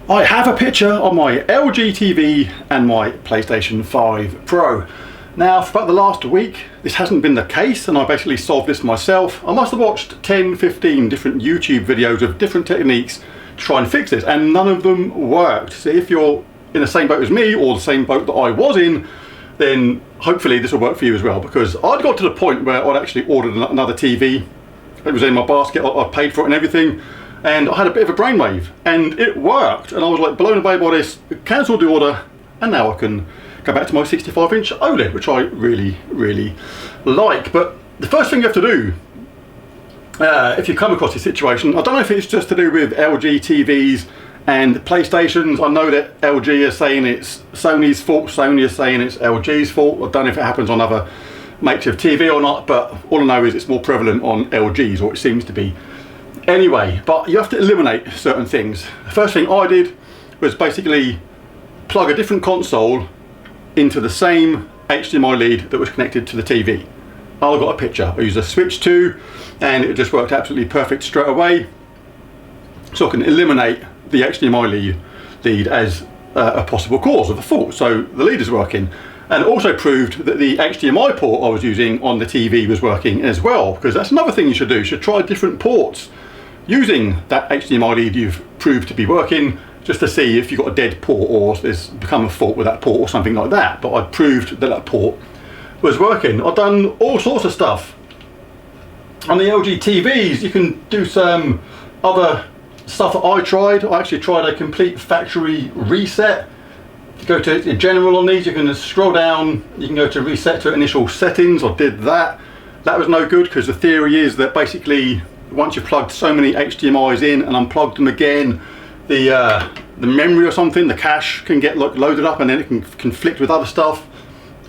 I have a picture of my LG TV and my PlayStation 5 Pro. Now, for about the last week, this hasn't been the case, and I basically solved this myself. I must have watched 10-15 different YouTube videos of different techniques to try and fix this, and none of them worked. So if you're in the same boat as me, or the same boat that I was in, then hopefully this will work for you as well, because I'd got to the point where I'd actually ordered another TV. It was in my basket, I paid for it and everything, and I had a bit of a brainwave, and it worked, and I was like blown away by this, cancelled the order, and now I can go back to my 65-inch OLED, which I really like. But the first thing you have to do, if you come across this situation, I don't know if it's just to do with LG TVs and PlayStations. I know that LG is saying it's Sony's fault, Sony is saying it's LG's fault. I don't know if it happens on other makes of TV or not, but all I know is it's more prevalent on LG's, or it seems to be. Anyway, but you have to eliminate certain things. The first thing I did was basically plug a different console into the same HDMI lead that was connected to the TV. I got a picture. I used a switch 2 and it just worked absolutely perfect straight away. So I can eliminate the HDMI lead as a possible cause of the fault. So the lead is working. And it also proved that the HDMI port I was using on the TV was working as well, because that's another thing you should do. You should try different ports using that HDMI lead you've proved to be working, just to see if you've got a dead port or there's become a fault with that port or something like that. But I proved that that port was working. I've done all sorts of stuff. On the LG TVs, you can do some other stuff that I tried. I actually tried a complete factory reset. To go to general on these, you can scroll down, you can go to reset to initial settings. I did that. That was no good, because the theory is that basically once you've plugged so many HDMIs in and unplugged them again, the memory or something, the cache can get loaded up, and then it can conflict with other stuff.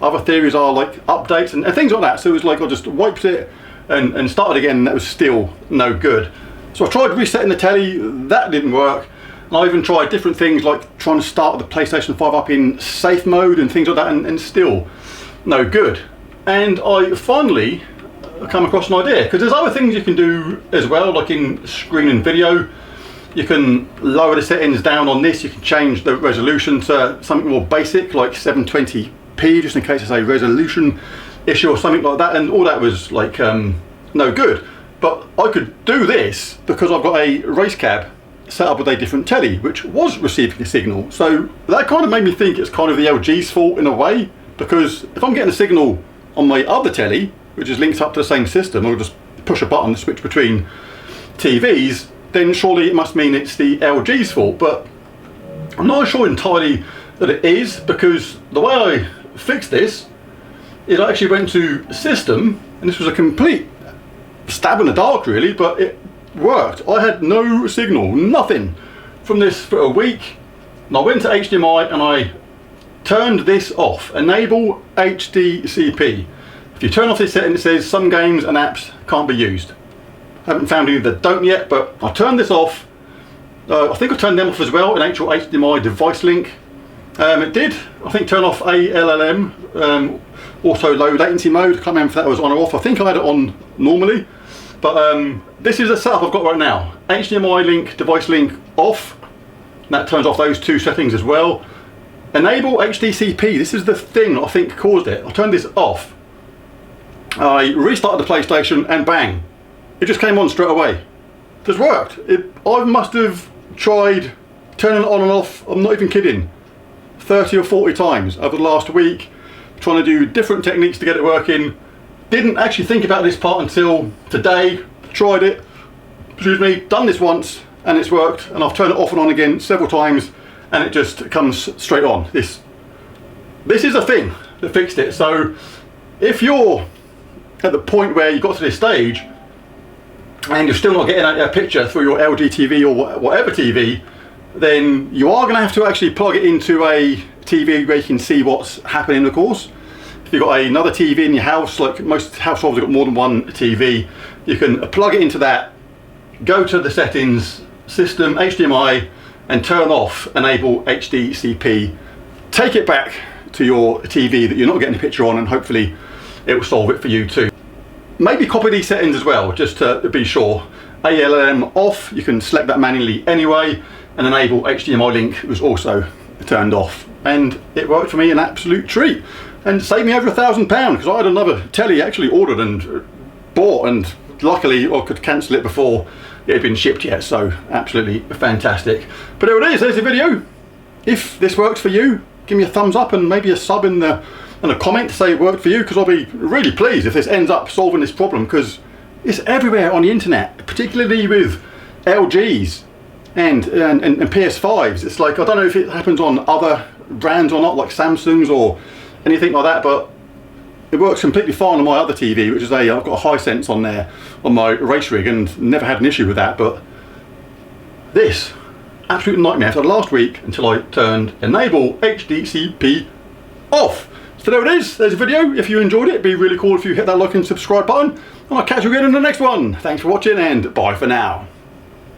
Other theories are like updates and things like that. So it was like I just wiped it and started again, and that was still no good. So I tried resetting the telly, that didn't work. And I even tried different things like trying to start the PlayStation 5 up in safe mode and things like that, and still no good. And I finally come across an idea, because there's other things you can do as well, like in screen and video. You can lower the settings down on this. You can change the resolution to something more basic, like 720p, just in case it's a resolution issue or something like that. And all that was like no good. But I could do this because I've got a race cab set up with a different telly, which was receiving a signal. So that kind of made me think it's kind of the LG's fault in a way, because if I'm getting a signal on my other telly, which is linked up to the same system, I'll just push a button to switch between TVs, then surely it must mean it's the LG's fault. But I'm not sure entirely that it is, because the way I fixed this is I actually went to system, and this was a complete stab in the dark really, but it worked. I had no signal, nothing from this for a week, and I went to HDMI and I turned this off, enable HDCP. If you turn off this setting, it says some games and apps can't be used. I haven't found any that don't yet, but I turned this off. I think I turned them off as well in actual HDMI device link. It did, I think, turn off ALLM, also low latency mode. I can't remember if that was on or off. I think I had it on normally. But this is the setup I've got right now. HDMI link, device link off. That turns off those two settings as well. Enable HDCP. This is the thing that I think caused it. I turned this off. I restarted the PlayStation and bang, it just came on straight away. It just worked. I must have tried turning it on and off, I'm not even kidding, 30 or 40 times over the last week, trying to do different techniques to get it working. Didn't actually think about this part until today. Tried it, excuse me, done this once, and it's worked, and I've turned it off and on again several times, and it just comes straight on. This is a thing that fixed it. So if you're at the point where you got to this stage and you're still not getting a picture through your LG TV or whatever TV, then you are going to have to actually plug it into a TV where you can see what's happening, of course. If you've got another TV in your house, like most households have got more than one TV, you can plug it into that, go to the settings, system, HDMI, and turn off enable HDCP. Take it back to your TV that you're not getting a picture on, and hopefully it will solve it for you too. Maybe copy these settings as well, just to be sure. ALM off, you can select that manually anyway, and enable HDMI link was also turned off, and it worked for me an absolute treat and saved me over £1,000 because I had another telly actually ordered and bought, and luckily I could cancel it before it had been shipped yet, so absolutely fantastic. But there it is, there's the video. If this works for you, give me a thumbs up and maybe a sub in a comment to say it worked for you, because I'll be really pleased if this ends up solving this problem, because it's everywhere on the internet, particularly with LGs and PS5s. It's like, I don't know if it happens on other brands or not, like Samsung's or anything like that, but it works completely fine on my other TV, which is I've got a Hisense on there on my race rig and never had an issue with that. But this, absolute nightmare for the last week until I turned enable HDCP off. So there it is, there's a video. If you enjoyed it, it'd be really cool if you hit that like and subscribe button, and I'll catch you again in the next one. Thanks for watching and bye for now.